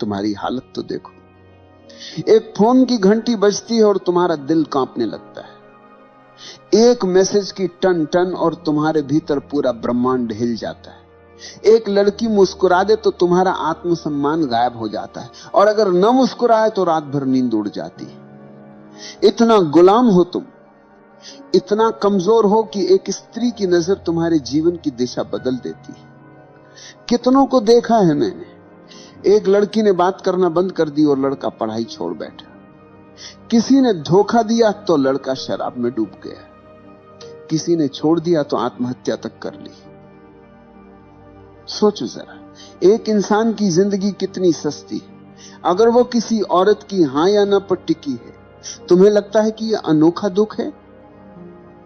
तुम्हारी हालत तो देखो। एक फोन की घंटी बजती है और तुम्हारा दिल कांपने लगता है। एक मैसेज की टन टन और तुम्हारे भीतर पूरा ब्रह्मांड हिल जाता है। एक लड़की मुस्कुरा दे तो तुम्हारा आत्मसम्मान गायब हो जाता है, और अगर न मुस्कुराए तो रात भर नींद उड़ जाती है। इतना गुलाम हो तुम, इतना कमजोर हो कि एक स्त्री की नजर तुम्हारे जीवन की दिशा बदल देती है। कितनों को देखा है मैंने, एक लड़की ने बात करना बंद कर दी और लड़का पढ़ाई छोड़ बैठा। किसी ने धोखा दिया तो लड़का शराब में डूब गया। किसी ने छोड़ दिया तो आत्महत्या तक कर ली। सोचो जरा, एक इंसान की जिंदगी कितनी सस्ती है। अगर वो किसी औरत की हां या ना पर टिकी है, तुम्हें लगता है कि यह अनोखा दुख है?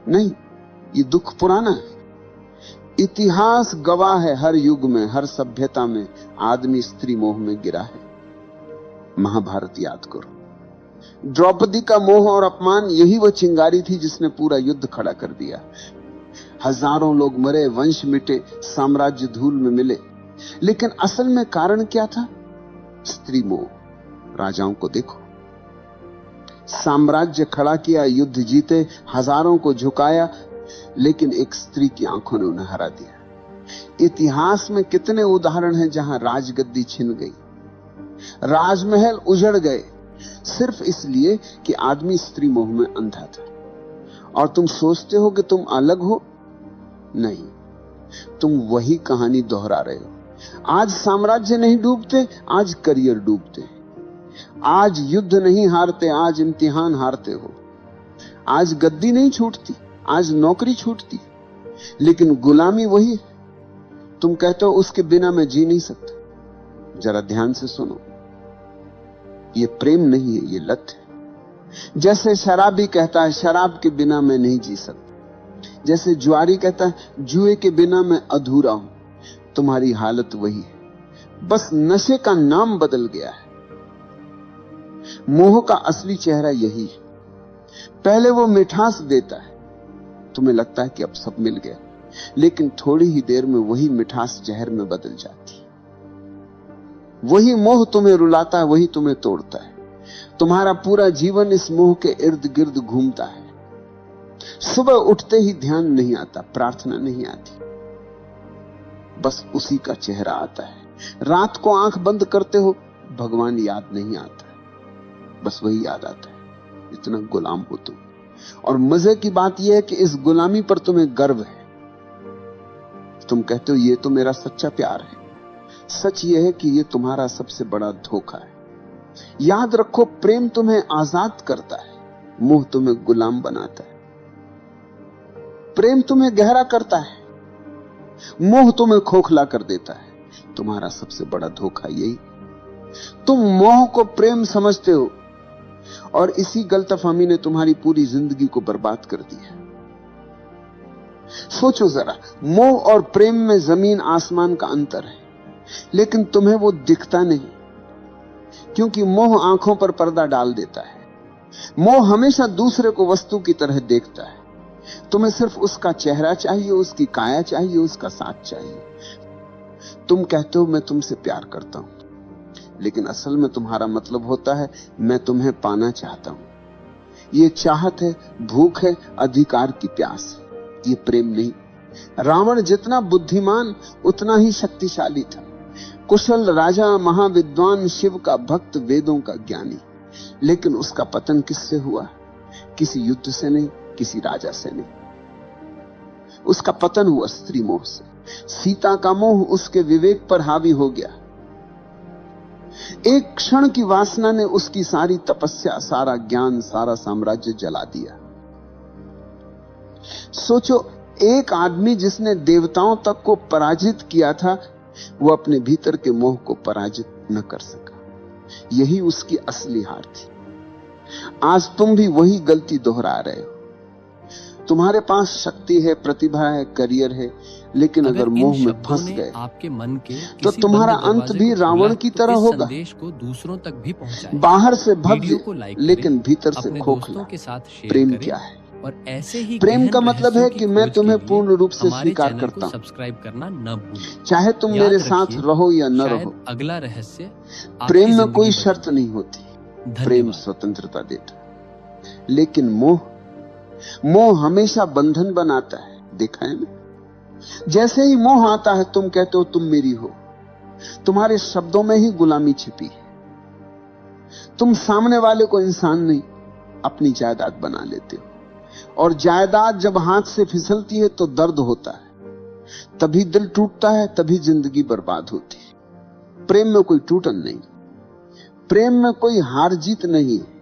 नहीं, ये दुख पुराना है। इतिहास गवाह है, हर युग में, हर सभ्यता में आदमी स्त्री मोह में गिरा है। महाभारत याद करो, द्रौपदी का मोह और अपमान, यही वो चिंगारी थी जिसने पूरा युद्ध खड़ा कर दिया। हजारों लोग मरे, वंश मिटे, साम्राज्य धूल में मिले, लेकिन असल में कारण क्या था? स्त्री मोह। राजाओं को देखो, साम्राज्य खड़ा किया, युद्ध जीते, हजारों को झुकाया, लेकिन एक स्त्री की आंखों ने उन्हें हरा दिया। इतिहास में कितने उदाहरण हैं जहां राजगद्दी छिन गई, राजमहल उजड़ गए, सिर्फ इसलिए कि आदमी स्त्री मोह में अंधा था। और तुम सोचते हो कि तुम अलग हो? नहीं, तुम वही कहानी दोहरा रहे हो। आज साम्राज्य नहीं डूबते, आज करियर डूबते। आज युद्ध नहीं हारते, आज इम्तिहान हारते हो। आज गद्दी नहीं छूटती, आज नौकरी छूटती, लेकिन गुलामी वही है। तुम कहते हो उसके बिना मैं जी नहीं सकता। जरा ध्यान से सुनो, ये प्रेम नहीं है, ये लत है। जैसे शराबी कहता है शराब के बिना मैं नहीं जी सकता, जैसे जुआरी कहता है जुए के बिना मैं अधूरा हूं, तुम्हारी हालत वही है, बस नशे का नाम बदल गया है। मोह का असली चेहरा यही है। पहले वो मिठास देता है, तुम्हें लगता है कि अब सब मिल गया, लेकिन थोड़ी ही देर में वही मिठास जहर में बदल जाती है। वही मोह तुम्हें रुलाता है, वही तुम्हें तोड़ता है। तुम्हारा पूरा जीवन इस मोह के इर्द गिर्द घूमता है। सुबह उठते ही ध्यान नहीं आता, प्रार्थना नहीं आती, बस उसी का चेहरा आता है। रात को आंख बंद करते हो, भगवान याद नहीं आता, बस वही याद आता है। इतना गुलाम हो तुम। और मजे की बात यह है कि इस गुलामी पर तुम्हें गर्व है। तुम कहते हो ये तो मेरा सच्चा प्यार है। सच यह है कि यह तुम्हारा सबसे बड़ा धोखा है। याद रखो, प्रेम तुम्हें आजाद करता है, मोह तुम्हें गुलाम बनाता है। प्रेम तुम्हें गहरा करता है, मोह तुम्हें खोखला कर देता है। तुम्हारा सबसे बड़ा धोखा यही। तुम मोह को प्रेम समझते हो, और इसी गलतफहमी ने तुम्हारी पूरी जिंदगी को बर्बाद कर दिया। सोचो जरा, मोह और प्रेम में जमीन आसमान का अंतर है, लेकिन तुम्हें वो दिखता नहीं, क्योंकि मोह आंखों पर पर्दा डाल देता है। मोह हमेशा दूसरे को वस्तु की तरह देखता है। तुम्हें सिर्फ उसका चेहरा चाहिए, उसकी काया चाहिए, उसका साथ चाहिए। तुम कहते हो मैं तुमसे प्यार करता हूं, लेकिन असल में तुम्हारा मतलब होता है मैं तुम्हें पाना चाहता हूं। ये चाहत है, भूख है, अधिकार की प्यास है, ये प्रेम नहीं। रावण जितना बुद्धिमान उतना ही शक्तिशाली था। कुशल राजा, महाविद्वान, शिव का भक्त, वेदों का ज्ञानी, लेकिन उसका पतन किससे हुआ? किसी युद्ध से नहीं, किसी राजा से नहीं। उसका पतन हुआ स्त्री मोह से। सीता का मोह उसके विवेक पर हावी हो गया। एक क्षण की वासना ने उसकी सारी तपस्या, सारा ज्ञान, सारा साम्राज्य जला दिया। सोचो, एक आदमी जिसने देवताओं तक को पराजित किया था, वो अपने भीतर के मोह को पराजित न कर सका। यही उसकी असली हार थी। आज तुम भी वही गलती दोहरा रहे हो। तुम्हारे पास शक्ति है, प्रतिभा है, करियर है, लेकिन अगर मोह में फंस गए आपके मन के तो तुम्हारा अंत भी रावण की तरह होगा। संदेश को दूसरों तक भी पहुंचाएं। बाहर से भव्य लेकिन भीतर से खोखला। प्रेम क्या है? और ऐसे ही प्रेम का मतलब है कि मैं तुम्हें पूर्ण रूप से स्वीकार करता हूं, सब्सक्राइब करना न भूलें। चाहे तुम मेरे साथ रहो या न रहो। अगला रहस्य प्रेम में कोई शर्त नहीं होती, प्रेम स्वतंत्रता देता। लेकिन मोह हमेशा बंधन बनाता है, देखा है ना? जैसे ही मोह आता है तुम कहते हो तुम मेरी हो, तुम्हारे शब्दों में ही गुलामी छिपी है। तुम सामने वाले को इंसान नहीं, अपनी जायदाद बना लेते हो, और जायदाद जब हाथ से फिसलती है तो दर्द होता है, तभी दिल टूटता है, तभी जिंदगी बर्बाद होती है। प्रेम में कोई टूटन नहीं, प्रेम में कोई हार जीत नहीं है।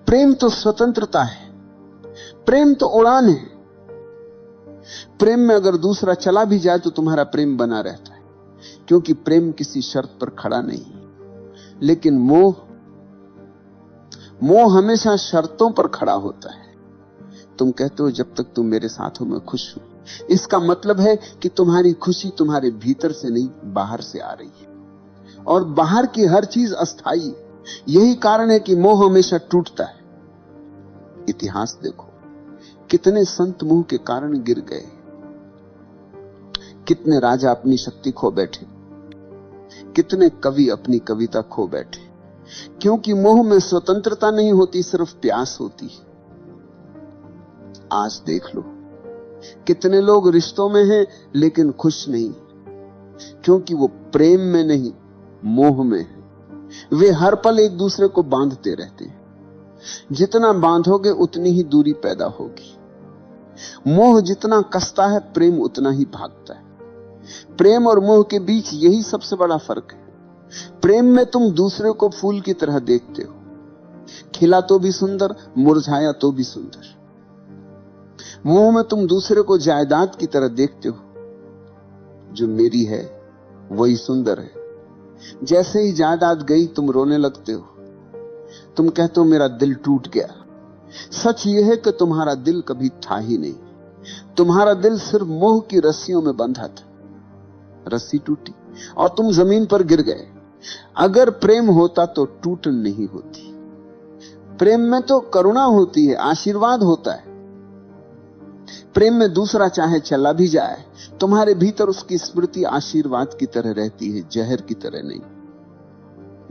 प्रेम तो स्वतंत्रता है, प्रेम तो उड़ान है। प्रेम में अगर दूसरा चला भी जाए तो तुम्हारा प्रेम बना रहता है, क्योंकि प्रेम किसी शर्त पर खड़ा नहीं। लेकिन मोह हमेशा शर्तों पर खड़ा होता है। तुम कहते हो जब तक तुम मेरे साथ हो मैं खुश हूं, इसका मतलब है कि तुम्हारी खुशी तुम्हारे भीतर से नहीं, बाहर से आ रही है, और बाहर की हर चीज अस्थाई है। यही कारण है कि मोह हमेशा टूटता है। इतिहास देखो, कितने संत मोह के कारण गिर गए, कितने राजा अपनी शक्ति खो बैठे, कितने कवि अपनी कविता खो बैठे, क्योंकि मोह में स्वतंत्रता नहीं होती, सिर्फ प्यास होती है। आज देख लो, कितने लोग रिश्तों में हैं लेकिन खुश नहीं, क्योंकि वो प्रेम में नहीं, मोह में है। वे हर पल एक दूसरे को बांधते रहते हैं। जितना बांधोगे उतनी ही दूरी पैदा होगी। मोह जितना कसता है, प्रेम उतना ही भागता है। प्रेम और मोह के बीच यही सबसे बड़ा फर्क है। प्रेम में तुम दूसरे को फूल की तरह देखते हो, खिला तो भी सुंदर, मुरझाया तो भी सुंदर। मोह में तुम दूसरे को जायदाद की तरह देखते हो, जो मेरी है वही सुंदर है। जैसे ही जायदाद गई तुम रोने लगते हो, तुम कहते हो मेरा दिल टूट गया। सच यह है कि तुम्हारा दिल कभी था ही नहीं, तुम्हारा दिल सिर्फ मोह की रस्सियों में बंधा था। रस्सी टूटी और तुम जमीन पर गिर गए। अगर प्रेम होता तो टूटन नहीं होती। प्रेम में तो करुणा होती है, आशीर्वाद होता है। प्रेम में दूसरा चाहे चला भी जाए, तुम्हारे भीतर उसकी स्मृति आशीर्वाद की तरह रहती है, जहर की तरह नहीं।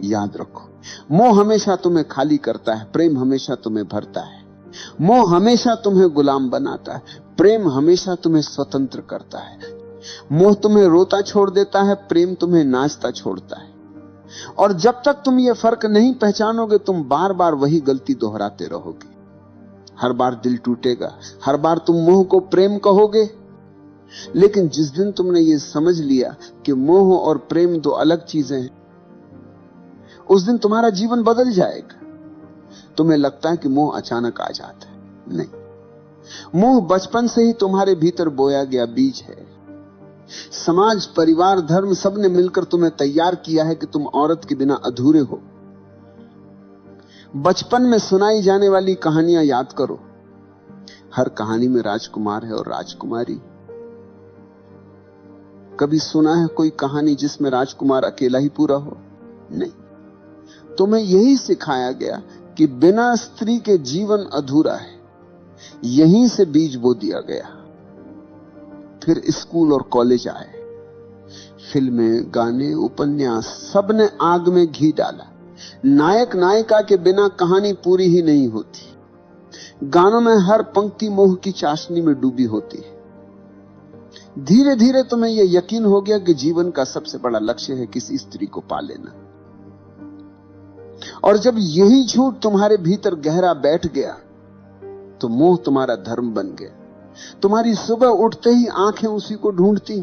याद रखो, मोह हमेशा तुम्हें खाली करता है, प्रेम हमेशा तुम्हें भरता है। मोह हमेशा तुम्हें गुलाम बनाता है, प्रेम हमेशा तुम्हें स्वतंत्र करता है। मोह तुम्हें रोता छोड़ देता है, प्रेम तुम्हें नाचता छोड़ता है। और जब तक तुम ये फर्क नहीं पहचानोगे, तुम बार बार वही गलती दोहराते रहोगे। हर बार दिल टूटेगा, हर बार तुम मोह को प्रेम कहोगे। लेकिन जिस दिन तुमने ये समझ लिया कि मोह और प्रेम दो अलग चीजें हैं, उस दिन तुम्हारा जीवन बदल जाएगा। तुम्हें लगता है कि मोह अचानक आ जाता है, नहीं। मोह बचपन से ही तुम्हारे भीतर बोया गया बीज है। समाज, परिवार, धर्म सबने मिलकर तुम्हें तैयार किया है कि तुम औरत के बिना अधूरे हो। बचपन में सुनाई जाने वाली कहानियां याद करो। हर कहानी में राजकुमार है और राजकुमारी। कभी सुना है कोई कहानी जिसमें राजकुमार अकेला ही पूरा हो? नहीं। तुम्हें यही सिखाया गया कि बिना स्त्री के जीवन अधूरा है। यहीं से बीज बो दिया गया। फिर स्कूल और कॉलेज आए, फिल्में, गाने, उपन्यास, सबने आग में घी डाला। नायक नायिका के बिना कहानी पूरी ही नहीं होती। गानों में हर पंक्ति मोह की चाशनी में डूबी होती है। धीरे धीरे तुम्हें यह यकीन हो गया कि जीवन का सबसे बड़ा लक्ष्य है किसी स्त्री को पा लेना। और जब यही झूठ तुम्हारे भीतर गहरा बैठ गया, तो मोह तुम्हारा धर्म बन गया। तुम्हारी सुबह उठते ही आंखें उसी को ढूंढती,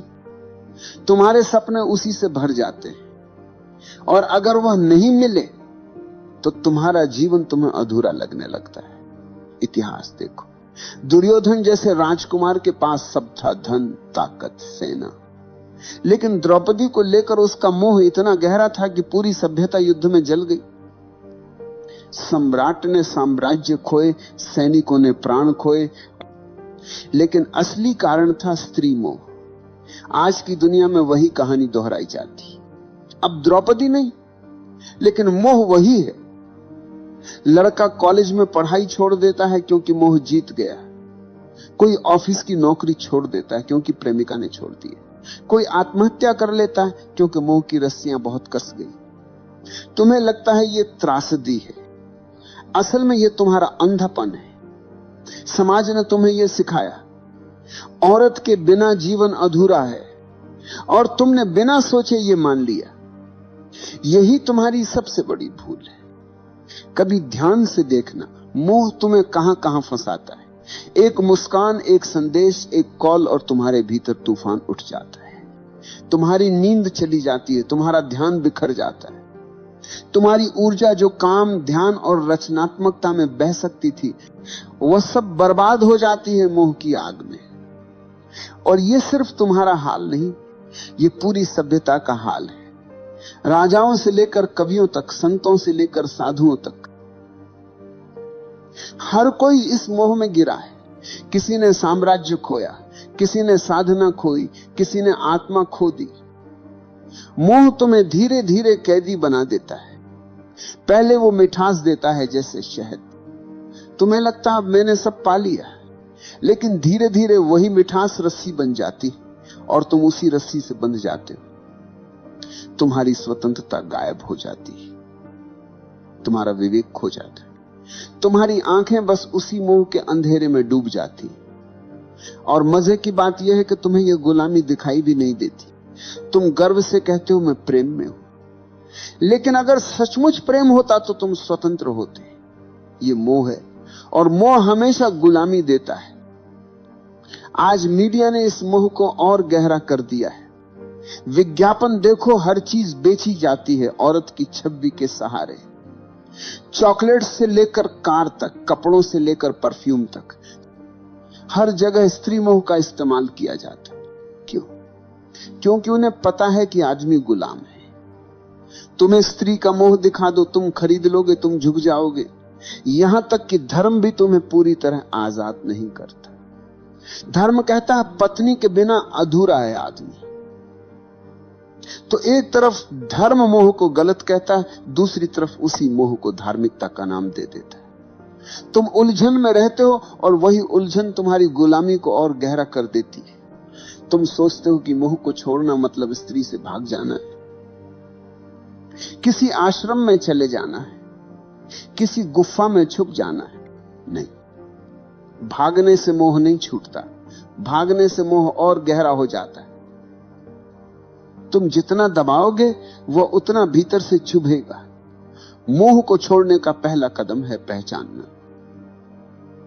तुम्हारे सपने उसी से भर जाते, और अगर वह नहीं मिले तो तुम्हारा जीवन तुम्हें अधूरा लगने लगता है। इतिहास देखो, दुर्योधन जैसे राजकुमार के पास सब था, धन, ताकत, सेना, लेकिन द्रौपदी को लेकर उसका मोह इतना गहरा था कि पूरी सभ्यता युद्ध में जल गई। सम्राट ने साम्राज्य खोए, सैनिकों ने प्राण खोए, लेकिन असली कारण था स्त्री मोह। आज की दुनिया में वही कहानी दोहराई जाती। अब द्रौपदी नहीं, लेकिन मोह वही है। लड़का कॉलेज में पढ़ाई छोड़ देता है क्योंकि मोह जीत गया। कोई ऑफिस की नौकरी छोड़ देता है क्योंकि प्रेमिका ने छोड़ दी है। कोई आत्महत्या कर लेता है क्योंकि मोह की रस्सियां बहुत कस गई। तुम्हें लगता है ये त्रासदी है, असल में ये तुम्हारा अंधापन है। समाज ने तुम्हें यह सिखाया, औरत के बिना जीवन अधूरा है, और तुमने बिना सोचे ये मान लिया। यही तुम्हारी सबसे बड़ी भूल है। कभी ध्यान से देखना, मोह तुम्हें कहां कहां फंसाता है। एक मुस्कान, एक संदेश, एक कॉल, और तुम्हारे भीतर तूफान उठ जाता है। तुम्हारी नींद चली जाती है, तुम्हारा ध्यान बिखर जाता है। तुम्हारी ऊर्जा जो काम, ध्यान और रचनात्मकता में बह सकती थी, वह सब बर्बाद हो जाती है मोह की आग में। और यह सिर्फ तुम्हारा हाल नहीं, ये पूरी सभ्यता का हाल है। राजाओं से लेकर कवियों तक, संतों से लेकर साधुओं तक, हर कोई इस मोह में गिरा है। किसी ने साम्राज्य खोया, किसी ने साधना खोई, किसी ने आत्मा खो दी। मोह तुम्हें धीरे धीरे कैदी बना देता है। पहले वो मिठास देता है जैसे शहद। तुम्हें लगता है मैंने सब पा लिया, लेकिन धीरे धीरे वही मिठास रस्सी बन जाती और तुम उसी रस्सी से बंध जाते हो। तुम्हारी स्वतंत्रता गायब हो जाती है, तुम्हारा विवेक खो जाता है, तुम्हारी आंखें बस उसी मोह के अंधेरे में डूब जाती। और मजे की बात यह है कि तुम्हें यह गुलामी दिखाई भी नहीं देती। तुम गर्व से कहते हो मैं प्रेम में हूं, लेकिन अगर सचमुच प्रेम होता तो तुम स्वतंत्र होते। ये मोह है, और मोह हमेशा गुलामी देता है। आज मीडिया ने इस मोह को और गहरा कर दिया है। विज्ञापन देखो, हर चीज बेची जाती है औरत की छवि के सहारे। चॉकलेट से लेकर कार तक, कपड़ों से लेकर परफ्यूम तक, हर जगह स्त्री मोह का इस्तेमाल किया जाता है। क्यों? क्योंकि उन्हें पता है कि आदमी गुलाम है। तुम्हें स्त्री का मोह दिखा दो, तुम खरीद लोगे, तुम झुक जाओगे। यहां तक कि धर्म भी तुम्हें पूरी तरह आजाद नहीं करता। धर्म कहता है पत्नी के बिना अधूरा है आदमी। तो एक तरफ धर्म मोह को गलत कहता है, दूसरी तरफ उसी मोह को धार्मिकता का नाम दे देता है। तुम उलझन में रहते हो, और वही उलझन तुम्हारी गुलामी को और गहरा कर देती है। तुम सोचते हो कि मोह को छोड़ना मतलब स्त्री से भाग जाना है, किसी आश्रम में चले जाना है, किसी गुफा में छुप जाना है। नहीं, भागने से मोह नहीं छूटता, भागने से मोह और गहरा हो जाता है। तुम जितना दबाओगे वह उतना भीतर से चुभेगा। मोह को छोड़ने का पहला कदम है पहचानना।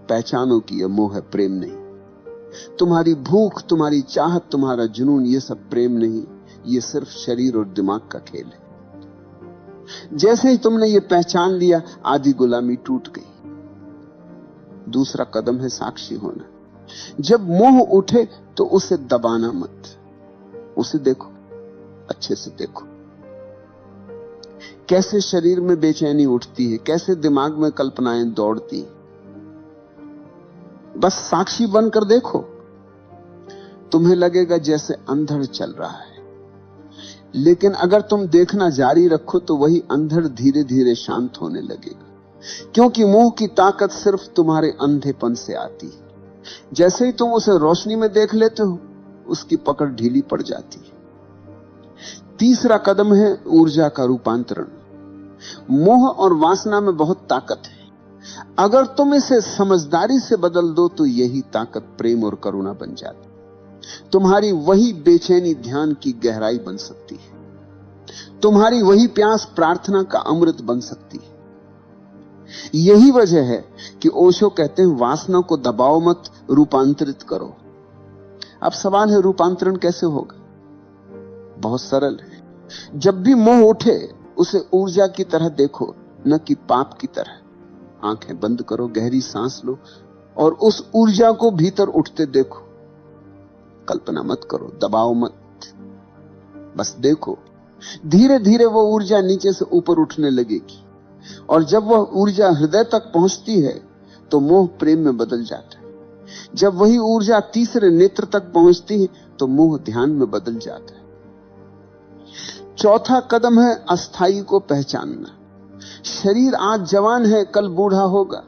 पहचानो कि यह मोह है, प्रेम नहीं। तुम्हारी भूख, तुम्हारी चाहत, तुम्हारा जुनून, यह सब प्रेम नहीं, यह सिर्फ शरीर और दिमाग का खेल है। जैसे ही तुमने यह पहचान लिया, आधी गुलामी टूट गई। दूसरा कदम है साक्षी होना। जब मोह उठे तो उसे दबाना मत, उसे देखो, अच्छे से देखो। कैसे शरीर में बेचैनी उठती है, कैसे दिमाग में कल्पनाएं दौड़ती हैं। बस साक्षी बनकर देखो। तुम्हें लगेगा जैसे अंधड़ चल रहा है, लेकिन अगर तुम देखना जारी रखो तो वही अंधड़ धीरे धीरे शांत होने लगेगा। क्योंकि मोह की ताकत सिर्फ तुम्हारे अंधेपन से आती है। जैसे ही तुम उसे रोशनी में देख लेते हो, उसकी पकड़ ढीली पड़ जाती है। तीसरा कदम है ऊर्जा का रूपांतरण। मोह और वासना में बहुत ताकत है। अगर तुम इसे समझदारी से बदल दो तो यही ताकत प्रेम और करुणा बन जाती। तुम्हारी वही बेचैनी ध्यान की गहराई बन सकती है। तुम्हारी वही प्यास प्रार्थना का अमृत बन सकती है। यही वजह है कि ओशो कहते हैं वासना को दबाओ मत, रूपांतरित करो। अब सवाल है रूपांतरण कैसे होगा? बहुत सरल है। जब भी मोह उठे उसे ऊर्जा की तरह देखो, न कि पाप की तरह। आंखें बंद करो, गहरी सांस लो और उस ऊर्जा को भीतर उठते देखो। कल्पना मत करो, दबाओ मत, बस देखो। धीरे धीरे वो ऊर्जा नीचे से ऊपर उठने लगेगी, और जब वह ऊर्जा हृदय तक पहुंचती है तो मोह प्रेम में बदल जाता है। जब वही ऊर्जा तीसरे नेत्र तक पहुंचती है तो मोह ध्यान में बदल जाता है। चौथा कदम है अस्थाई को पहचानना। शरीर आज जवान है, कल बूढ़ा होगा।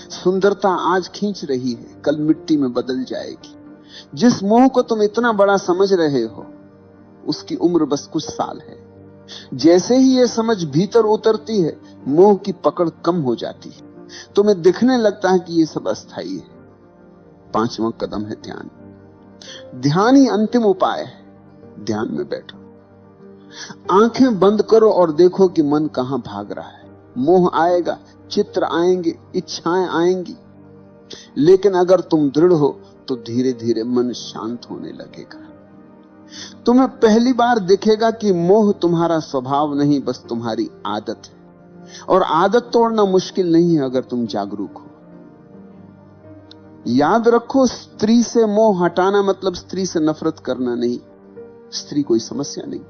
सुंदरता आज खींच रही है, कल मिट्टी में बदल जाएगी। जिस मोह को तुम इतना बड़ा समझ रहे हो, उसकी उम्र बस कुछ साल है। जैसे ही यह समझ भीतर उतरती है, मोह की पकड़ कम हो जाती है। तुम्हें दिखने लगता है कि यह सब अस्थाई है। 5वां कदम है ध्यान। ध्यान ही अंतिम उपाय है। ध्यान में बैठो, आंखें बंद करो और देखो कि मन कहां भाग रहा है। मोह आएगा, चित्र आएंगे, इच्छाएं आएंगी, लेकिन अगर तुम दृढ़ हो तो धीरे धीरे मन शांत होने लगेगा। तुम्हें पहली बार दिखेगा कि मोह तुम्हारा स्वभाव नहीं, बस तुम्हारी आदत है। और आदत तोड़ना मुश्किल नहीं है अगर तुम जागरूक हो। याद रखो, स्त्री से मोह हटाना मतलब स्त्री से नफरत करना नहीं। स्त्री कोई समस्या नहीं,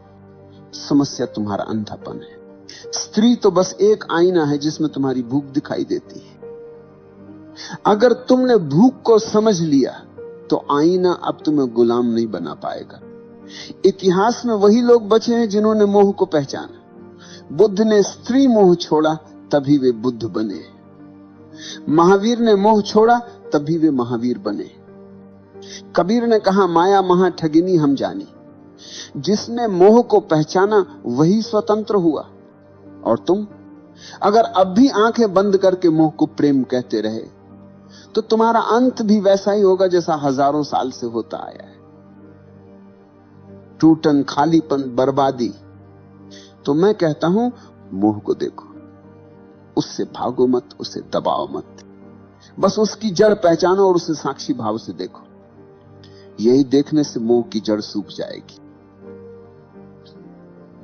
समस्या तुम्हारा अंधापन है। स्त्री तो बस एक आईना है जिसमें तुम्हारी भूख दिखाई देती है। अगर तुमने भूख को समझ लिया तो आईना अब तुम्हें गुलाम नहीं बना पाएगा। इतिहास में वही लोग बचे हैं जिन्होंने मोह को पहचाना। बुद्ध ने स्त्री मोह छोड़ा, तभी वे बुद्ध बने। महावीर ने मोह छोड़ा, तभी वे महावीर बने। कबीर ने कहा, माया महा ठगिनी हम जानी। जिसने मोह को पहचाना वही स्वतंत्र हुआ। और तुम अगर अब भी आंखें बंद करके मोह को प्रेम कहते रहे तो तुम्हारा अंत भी वैसा ही होगा जैसा हजारों साल से होता आया है। टूटन, खालीपन, बर्बादी। तो मैं कहता हूं, मोह को देखो, उससे भागो मत, उसे दबाओ मत, बस उसकी जड़ पहचानो और उसे साक्षी भाव से देखो। यही देखने से मोह की जड़ सूख जाएगी।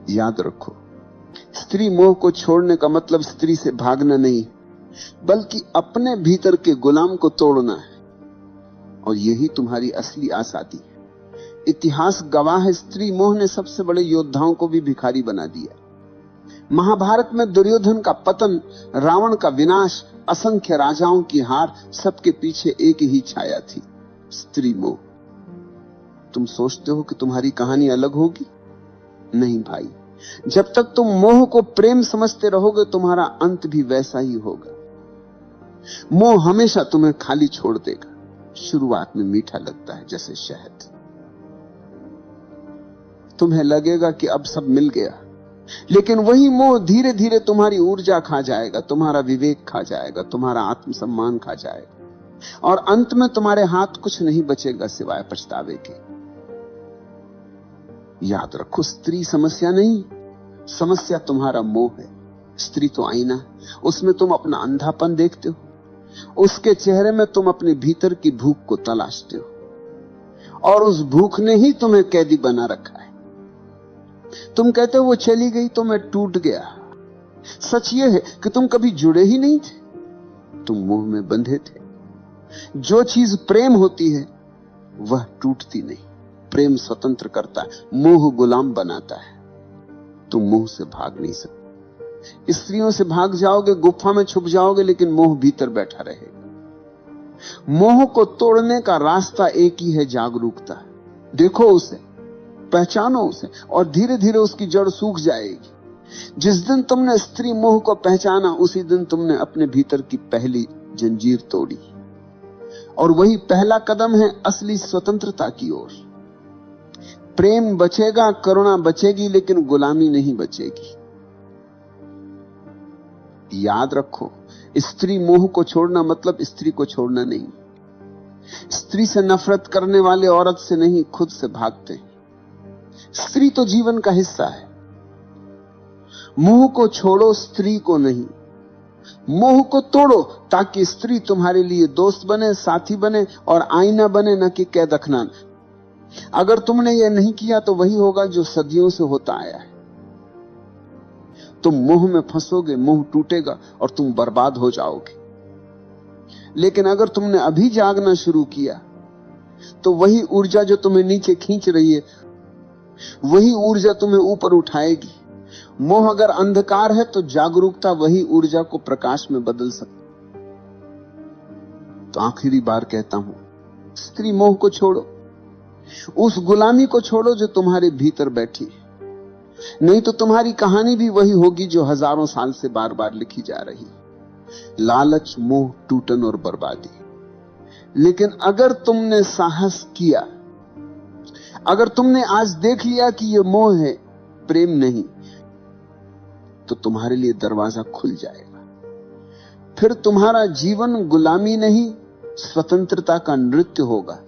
याद रखो, स्त्री मोह को छोड़ने का मतलब स्त्री से भागना नहीं, बल्कि अपने भीतर के गुलाम को तोड़ना है। और यही तुम्हारी असली आजादी है। इतिहास गवाह है, स्त्री मोह ने सबसे बड़े योद्धाओं को भी भिखारी बना दिया। महाभारत में दुर्योधन का पतन, रावण का विनाश, असंख्य राजाओं की हार, सबके पीछे एक ही छाया थी, स्त्री मोह। तुम सोचते हो कि तुम्हारी कहानी अलग होगी? नहीं भाई, जब तक तुम मोह को प्रेम समझते रहोगे तुम्हारा अंत भी वैसा ही होगा। मोह हमेशा तुम्हें खाली छोड़ देगा। शुरुआत में मीठा लगता है जैसे शहद। तुम्हें लगेगा कि अब सब मिल गया, लेकिन वही मोह धीरे धीरे तुम्हारी ऊर्जा खा जाएगा, तुम्हारा विवेक खा जाएगा, तुम्हारा आत्मसम्मान खा जाएगा, और अंत में तुम्हारे हाथ कुछ नहीं बचेगा सिवाय पछतावे के। याद रखो, स्त्री समस्या नहीं, समस्या तुम्हारा मोह है। स्त्री तो आईना, उसमें तुम अपना अंधापन देखते हो, उसके चेहरे में तुम अपने भीतर की भूख को तलाशते हो, और उस भूख ने ही तुम्हें कैदी बना रखा है। तुम कहते हो वो चली गई तो मैं टूट गया। सच ये है कि तुम कभी जुड़े ही नहीं थे, तुम मोह में बंधे थे। जो चीज प्रेम होती है वह टूटती नहीं। प्रेम स्वतंत्र करता है, मोह गुलाम बनाता है। तुम मोह से भाग नहीं सकते। स्त्रियों से भाग जाओगे, गुफा में छुप जाओगे, लेकिन मोह भीतर बैठा रहेगा। मोह को तोड़ने का रास्ता एक ही है, जागरूकता। देखो उसे, पहचानो उसे, और धीरे धीरे उसकी जड़ सूख जाएगी। जिस दिन तुमने स्त्री मोह को पहचाना, उसी दिन तुमने अपने भीतर की पहली जंजीर तोड़ी, और वही पहला कदम है असली स्वतंत्रता की ओर। प्रेम बचेगा, करुणा बचेगी, लेकिन गुलामी नहीं बचेगी। याद रखो, स्त्री मोह को छोड़ना मतलब स्त्री को छोड़ना नहीं। स्त्री से नफरत करने वाले औरत से नहीं, खुद से भागते हैं। स्त्री तो जीवन का हिस्सा है। मोह को छोड़ो, स्त्री को नहीं। मोह को तोड़ो ताकि स्त्री तुम्हारे लिए दोस्त बने, साथी बने और आईना बने, न कि कैद अखनान। अगर तुमने यह नहीं किया तो वही होगा जो सदियों से होता आया है। तुम मोह में फंसोगे, मोह टूटेगा और तुम बर्बाद हो जाओगे। लेकिन अगर तुमने अभी जागना शुरू किया तो वही ऊर्जा जो तुम्हें नीचे खींच रही है, वही ऊर्जा तुम्हें ऊपर उठाएगी। मोह अगर अंधकार है तो जागरूकता वही ऊर्जा को प्रकाश में बदल सकती। तो आखिरी बार कहता हूं, स्त्री मोह को छोड़ो, उस गुलामी को छोड़ो जो तुम्हारे भीतर बैठी है। नहीं तो तुम्हारी कहानी भी वही होगी जो हजारों साल से बार बार लिखी जा रही, लालच, मोह, टूटन और बर्बादी। लेकिन अगर तुमने साहस किया, अगर तुमने आज देख लिया कि यह मोह है, प्रेम नहीं, तो तुम्हारे लिए दरवाजा खुल जाएगा। फिर तुम्हारा जीवन गुलामी नहीं, स्वतंत्रता का नृत्य होगा।